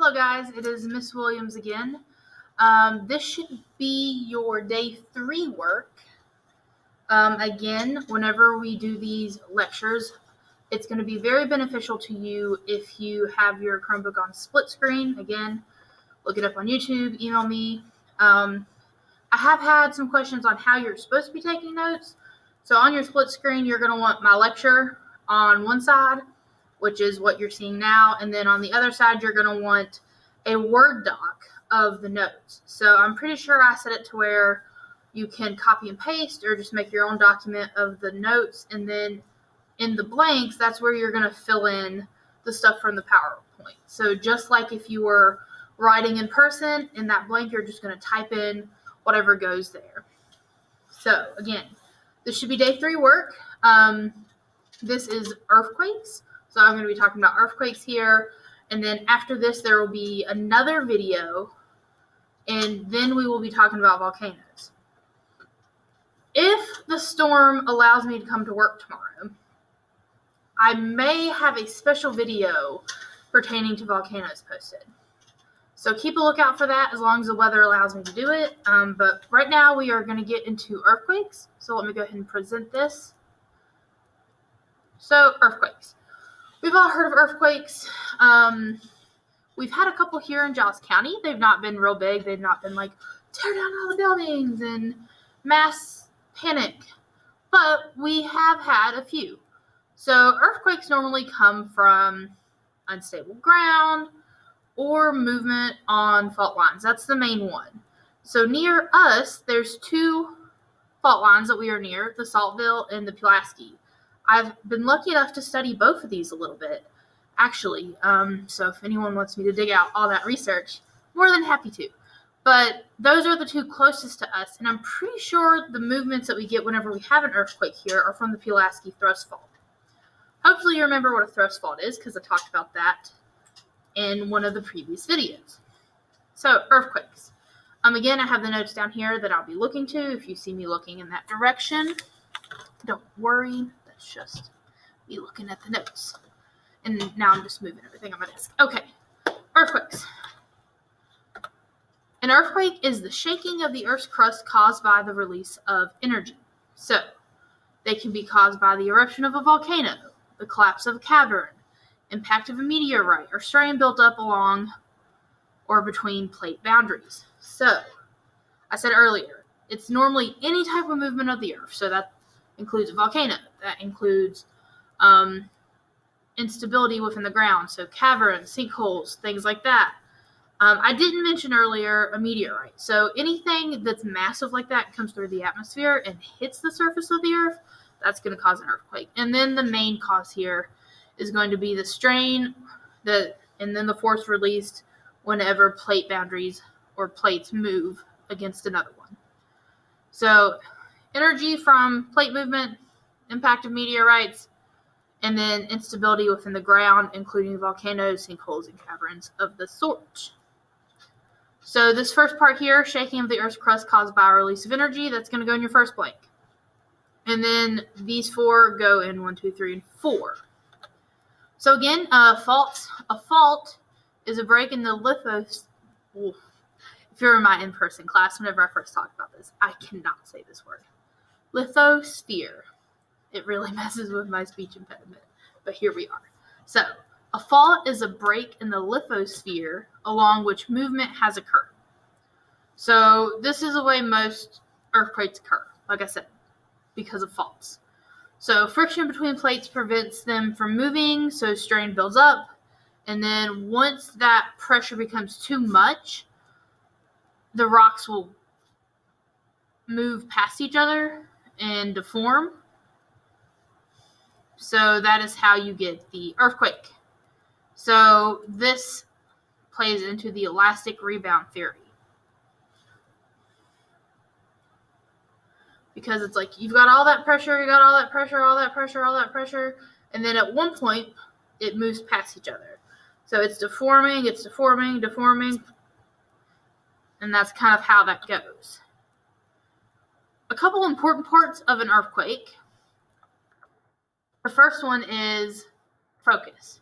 Hello guys, it is Miss Williams again. This should be your day 3 work. Again, whenever we do these lectures, it's going to be very beneficial to you if you have your Chromebook on split screen. Again, look it up on YouTube, email me. I have had some questions on how you're supposed to be taking notes. So on your split screen, you're going to want my lecture on one side, which is what you're seeing now. And then on the other side, you're going to want a Word doc of the notes. So I'm pretty sure I set it to where you can copy and paste or just make your own document of the notes. And then in the blanks, that's where you're going to fill in the stuff from the PowerPoint. So just like if you were writing in person, in that blank, you're just going to type in whatever goes there. So again, this should be day 3 work. This is earthquakes. So I'm going to be talking about earthquakes here. And then after this, there will be another video. And then we will be talking about volcanoes. If the storm allows me to come to work tomorrow, I may have a special video pertaining to volcanoes posted. So keep a lookout for that as long as the weather allows me to do it. But right now we are going to get into earthquakes. So let me go ahead and present this. So earthquakes. We've all heard of earthquakes. We've had a couple here in Giles County. They've not been real big. They've not been like, tear down all the buildings and mass panic. But we have had a few. So earthquakes normally come from unstable ground or movement on fault lines. That's the main one. So near us, there's 2 fault lines that we are near, the Saltville and the Pulaski. I've been lucky enough to study both of these a little bit, actually. So if anyone wants me to dig out all that research, more than happy to. But those are the 2 closest to us, and I'm pretty sure the movements that we get whenever we have an earthquake here are from the Pulaski thrust fault. Hopefully you remember what a thrust fault is, because I talked about that in one of the previous videos. So, earthquakes. Again, I have the notes down here that I'll be looking to. If you see me looking in that direction, don't worry. That's just me looking at the notes. And now I'm just moving everything on my desk. Okay, earthquakes. An earthquake is the shaking of the Earth's crust caused by the release of energy. So, they can be caused by the eruption of a volcano, the collapse of a cavern, impact of a meteorite, or strain built up along or between plate boundaries. So, I said earlier, it's normally any type of movement of the Earth. So that includes a volcano. That includes instability within the ground. So caverns, sinkholes, things like that. I didn't mention earlier a meteorite. So anything that's massive like that comes through the atmosphere and hits the surface of the Earth, that's going to cause an earthquake. And then the main cause here is going to be the strain, and then the force released whenever plate boundaries or plates move against another one. So energy from plate movement, impact of meteorites, and then instability within the ground, including volcanoes, sinkholes, and caverns of the sort. So this first part here, shaking of the Earth's crust caused by a release of energy, that's going to go in your first blank. And then these 4 go in 1, 2, 3, and 4. So again, a fault is a break in the lithos. If you're in my in-person class, whenever I first talked about this, I cannot say this word. Lithosphere. It really messes with my speech impediment, but here we are. So, a fault is a break in the lithosphere along which movement has occurred. So, this is the way most earthquakes occur, like I said, because of faults. So, friction between plates prevents them from moving, so strain builds up, and then once that pressure becomes too much, the rocks will move past each other and deform. So that is how you get the earthquake. So this plays into the elastic rebound theory. Because it's like you've got all that pressure, and then at one point it moves past each other. So it's deforming, and that's kind of how that goes. A couple important parts of an earthquake. The first one is focus.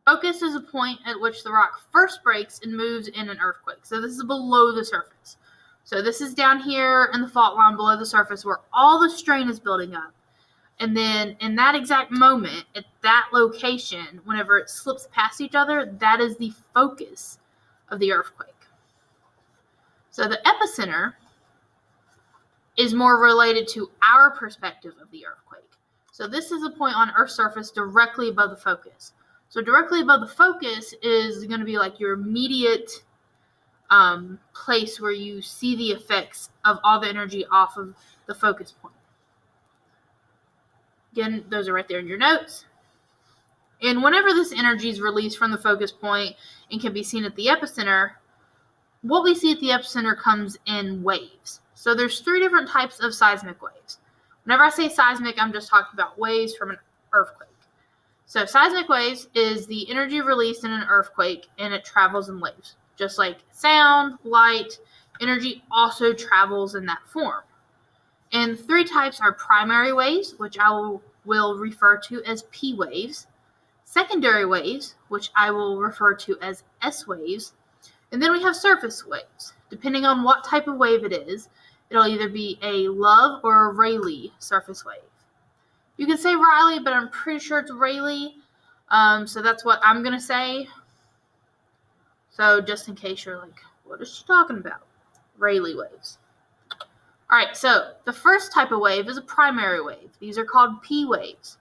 Focus is a point at which the rock first breaks and moves in an earthquake. So this is below the surface. So this is down here in the fault line below the surface where all the strain is building up. And then in that exact moment, at that location, whenever it slips past each other, that is the focus of the earthquake. So the epicenter is more related to our perspective of the earthquake. So this is a point on Earth's surface directly above the focus. So directly above the focus is going to be like your immediate place where you see the effects of all the energy off of the focus point. Again, those are right there in your notes. And whenever this energy is released from the focus point and can be seen at the epicenter, what we see at the epicenter comes in waves. So there's 3 different types of seismic waves. Whenever I say seismic, I'm just talking about waves from an earthquake. So seismic waves is the energy released in an earthquake, and it travels in waves. Just like sound, light, energy also travels in that form. And 3 types are primary waves, which I will refer to as P waves, secondary waves, which I will refer to as S waves, and then we have surface waves. Depending on what type of wave it is, it'll either be a Love or a Rayleigh surface wave. You can say Riley, but I'm pretty sure it's Rayleigh, so that's what I'm going to say. So just in case you're like, what is she talking about? Rayleigh waves. All right, so the first type of wave is a primary wave. These are called P waves.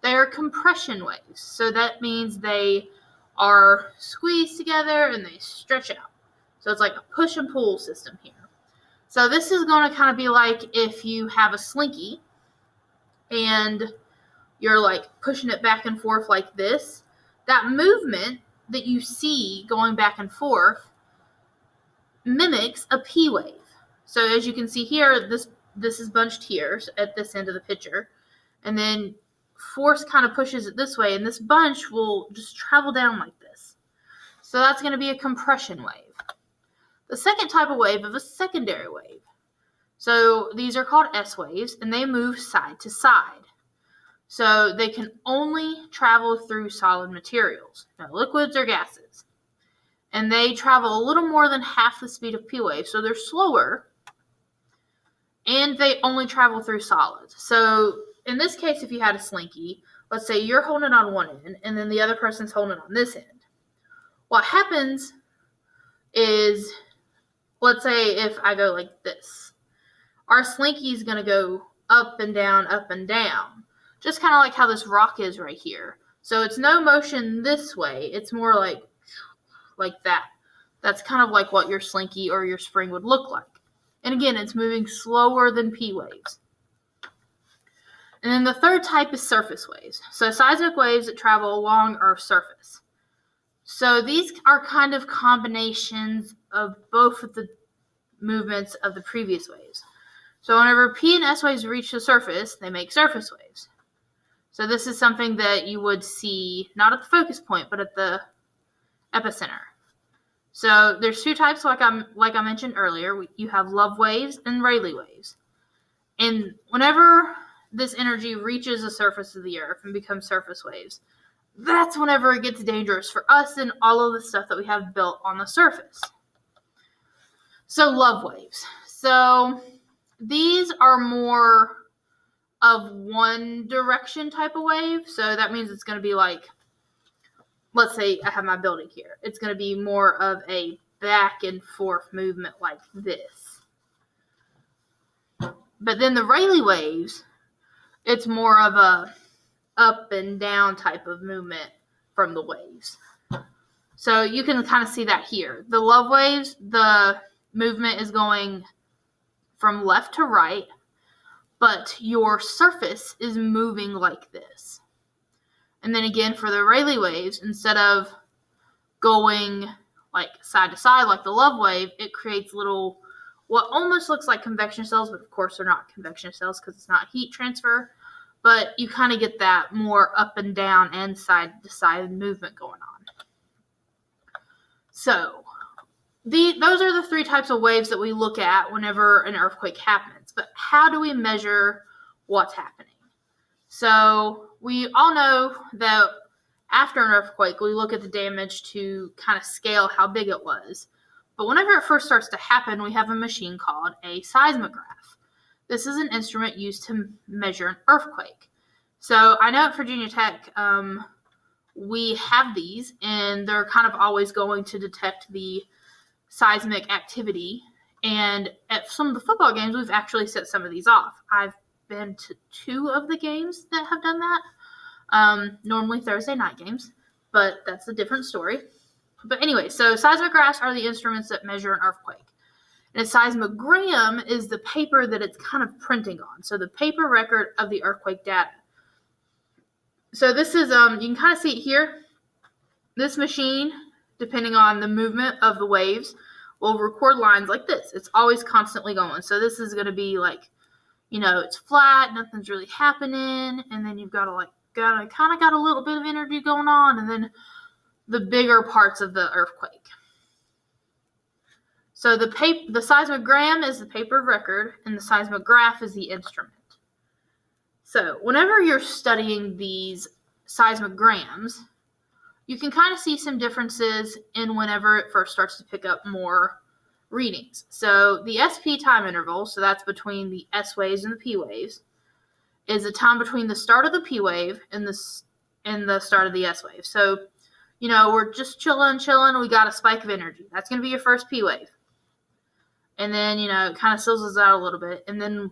They are compression waves, so that means they are squeezed together and they stretch out. So it's like a push and pull system here. So this is going to kind of be like if you have a slinky and you're like pushing it back and forth like this. That movement that you see going back and forth mimics a P wave. So as you can see here, this is bunched here at this end of the picture, and then force kind of pushes it this way, and this bunch will just travel down like this. So that's going to be a compression wave. The second type of wave is a secondary wave. So these are called S waves, and they move side to side. So they can only travel through solid materials, no liquids or gases. And they travel a little more than half the speed of P waves, so they're slower, and they only travel through solids. So in this case, if you had a slinky, let's say you're holding it on one end, and then the other person's holding it on this end. What happens is, let's say if I go like this, our slinky is going to go up and down, just kind of like how this rock is right here. So it's no motion this way. It's more like that. That's kind of like what your slinky or your spring would look like. And again, it's moving slower than P waves. And then the third type is surface waves. So seismic waves that travel along Earth's surface. So these are kind of combinations of both of the movements of the previous waves. So whenever P and S waves reach the surface, they make surface waves. So this is something that you would see not at the focus point, but at the epicenter. So there's 2 types, like I mentioned earlier. You have Love waves and Rayleigh waves. And whenever this energy reaches the surface of the Earth and becomes surface waves, that's whenever it gets dangerous for us and all of the stuff that we have built on the surface. So Love waves. So these are more of one direction type of wave. So that means it's going to be like, let's say I have my building here. It's going to be more of a back and forth movement like this. But then the Rayleigh waves, it's more of a up and down type of movement from the waves. So you can kind of see that here. The Love waves, the movement is going from left to right, but your surface is moving like this. And then again, for the Rayleigh waves, instead of going like side to side like the Love wave, it creates little, what almost looks like convection cells, but of course they're not convection cells because it's not heat transfer. But you kind of get that more up and down and side to side movement going on. So those are the 3 types of waves that we look at whenever an earthquake happens. But how do we measure what's happening? So we all know that after an earthquake, we look at the damage to kind of scale how big it was. But whenever it first starts to happen, we have a machine called a seismograph. This is an instrument used to measure an earthquake. So I know at Virginia Tech, we have these, and they're kind of always going to detect the seismic activity. And at some of the football games, we've actually set some of these off. I've been to 2 of the games that have done that. Normally Thursday night games, but that's a different story. But anyway, so seismographs are the instruments that measure an earthquake. And a seismogram is the paper that it's kind of printing on. So the paper record of the earthquake data. So this is, you can kind of see it here. This machine, depending on the movement of the waves, will record lines like this. It's always constantly going. So this is going to be like, it's flat, nothing's really happening, and then you've got to kind of got a little bit of energy going on, and then the bigger parts of the earthquake. So the seismogram is the paper of record, and the seismograph is the instrument. So whenever you're studying these seismograms, you can kind of see some differences in whenever it first starts to pick up more readings. So the SP time interval, so that's between the S waves and the P waves, is the time between the start of the P wave and the start of the S wave. So, we're just chilling, we got a spike of energy. That's going to be your first P wave. And then, it kind of sizzles out a little bit. And then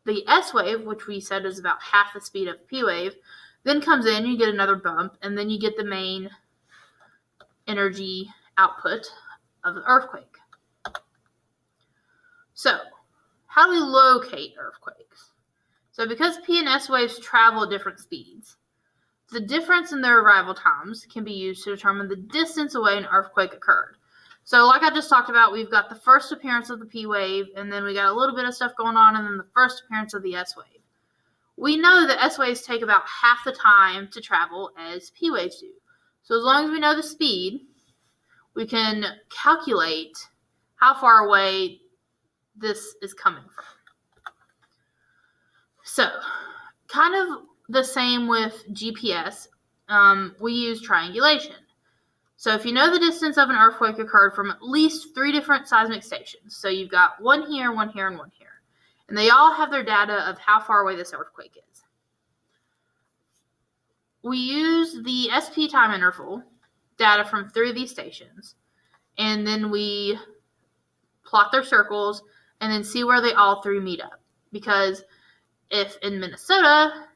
the S wave, which we said is about half the speed of P wave, then comes in, you get another bump, and then you get the main energy output of the earthquake. So, how do we locate earthquakes? So because P and S waves travel at different speeds, the difference in their arrival times can be used to determine the distance away an earthquake occurred. So like I just talked about, we've got the first appearance of the P wave, and then we got a little bit of stuff going on, and then the first appearance of the S wave. We know that S waves take about half the time to travel as P waves do. So as long as we know the speed, we can calculate how far away this is coming from. So, kind of the same with GPS, we use triangulation. So if you know the distance of an earthquake occurred from at least 3 different seismic stations, so you've got one here, and one here, and they all have their data of how far away this earthquake is. We use the SP time interval data from 3 of these stations, and then we plot their circles and then see where they all 3 meet up. Because if in Minnesota,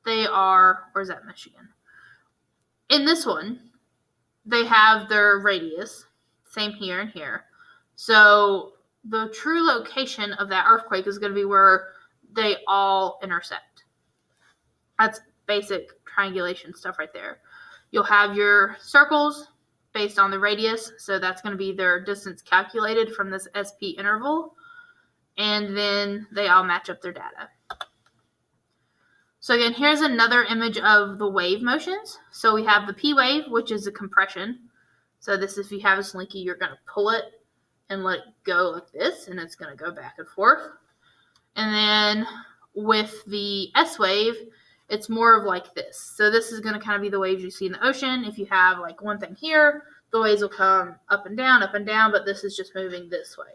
where's that, Michigan? In this one, they have their radius, same here and here. So the true location of that earthquake is going to be where they all intersect. That's basic triangulation stuff right there. You'll have your circles based on the radius, so that's going to be their distance calculated from this SP interval, and then they all match up their data. So again, here's another image of the wave motions. So we have the P wave, which is a compression. So this, if you have a slinky, you're going to pull it and let it go like this, and it's going to go back and forth. And then with the S wave, it's more of like this. So this is going to kind of be the waves you see in the ocean. If you have like one thing here, the waves will come up and down, but this is just moving this way.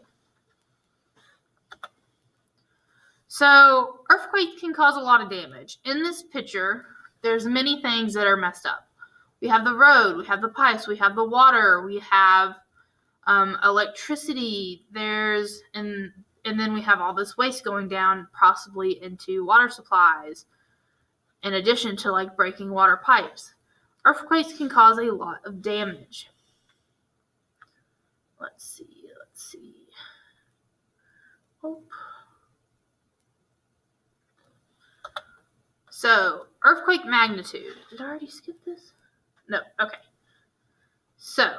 So earthquakes can cause a lot of damage. In this picture, there's many things that are messed up. We have the road, we have the pipes, we have the water, we have electricity, and then we have all this waste going down possibly into water supplies, in addition to like breaking water pipes. Earthquakes can cause a lot of damage. Let's see. Oh. So, earthquake magnitude. Did I already skip this? No, okay. So,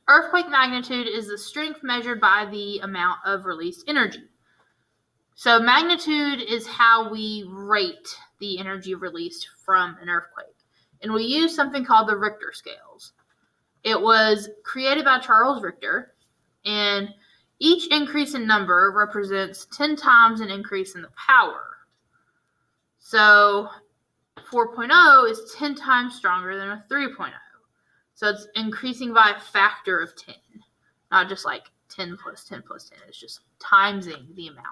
earthquake magnitude is the strength measured by the amount of released energy. So, magnitude is how we rate the energy released from an earthquake. And we use something called the Richter scales. It was created by Charles Richter, and each increase in number represents 10 times an increase in the power. So 4.0 is 10 times stronger than a 3.0. So it's increasing by a factor of 10, not just like 10 plus 10 plus 10. It's just timesing the amount.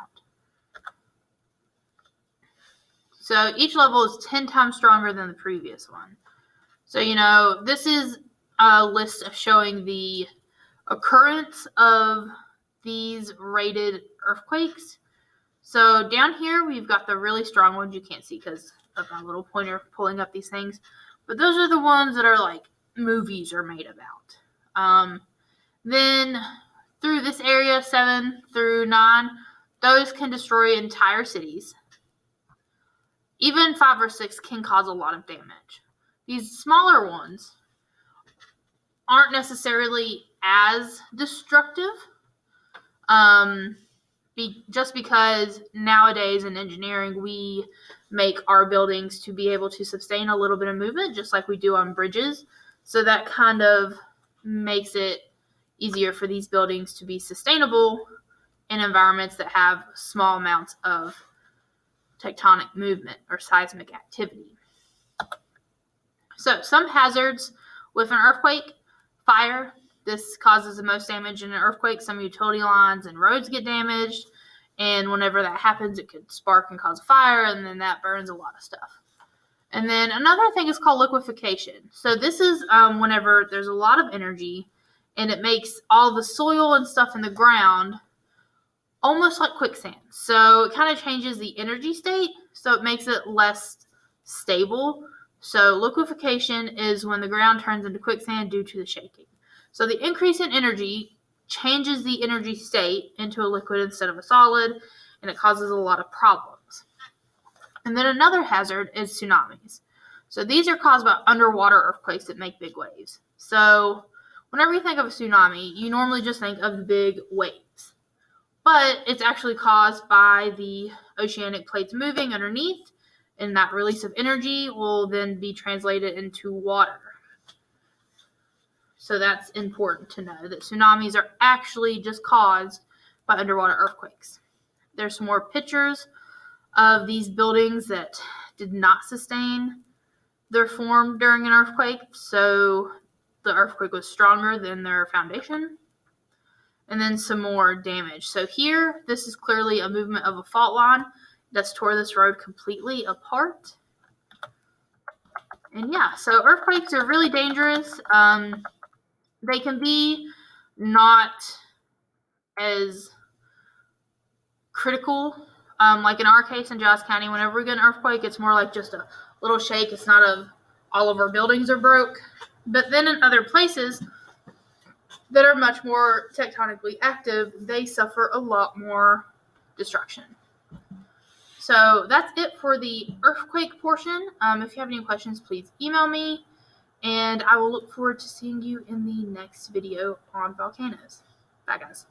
So each level is 10 times stronger than the previous one. So, this is a list of showing the occurrence of these rated earthquakes. So down here, we've got the really strong ones you can't see because of my little pointer pulling up these things. But those are the ones that are like movies are made about. Then through this area, 7 through 9, those can destroy entire cities. Even 5 or 6 can cause a lot of damage. These smaller ones aren't necessarily as destructive, just because nowadays in engineering we make our buildings to be able to sustain a little bit of movement, just like we do on bridges. So that kind of makes it easier for these buildings to be sustainable in environments that have small amounts of tectonic movement or seismic activity. So some hazards with an earthquake: fire. This causes the most damage in an earthquake. Some utility lines and roads get damaged, and whenever that happens, it could spark and cause a fire, and then that burns a lot of stuff. And then another thing is called liquefaction. So this is whenever there's a lot of energy, and it makes all the soil and stuff in the ground almost like quicksand. So it kind of changes the energy state, so it makes it less stable. So liquefaction is when the ground turns into quicksand due to the shaking. So the increase in energy changes the energy state into a liquid instead of a solid, and it causes a lot of problems. And then another hazard is tsunamis. So these are caused by underwater earthquakes that make big waves. So whenever you think of a tsunami, you normally just think of the big waves. But it's actually caused by the oceanic plates moving underneath, and that release of energy will then be translated into water. So that's important to know, that tsunamis are actually just caused by underwater earthquakes. There's some more pictures of these buildings that did not sustain their form during an earthquake, so the earthquake was stronger than their foundation. And then some more damage. So here, this is clearly a movement of a fault line that's tore this road completely apart. And yeah, so earthquakes are really dangerous. They can be not as critical. Like in our case in Giles County, whenever we get an earthquake, it's more like just a little shake. It's not all of our buildings are broke. But then in other places that are much more tectonically active, they suffer a lot more destruction. So that's it for the earthquake portion. If you have any questions, please email me, and I will look forward to seeing you in the next video on volcanoes. Bye, guys.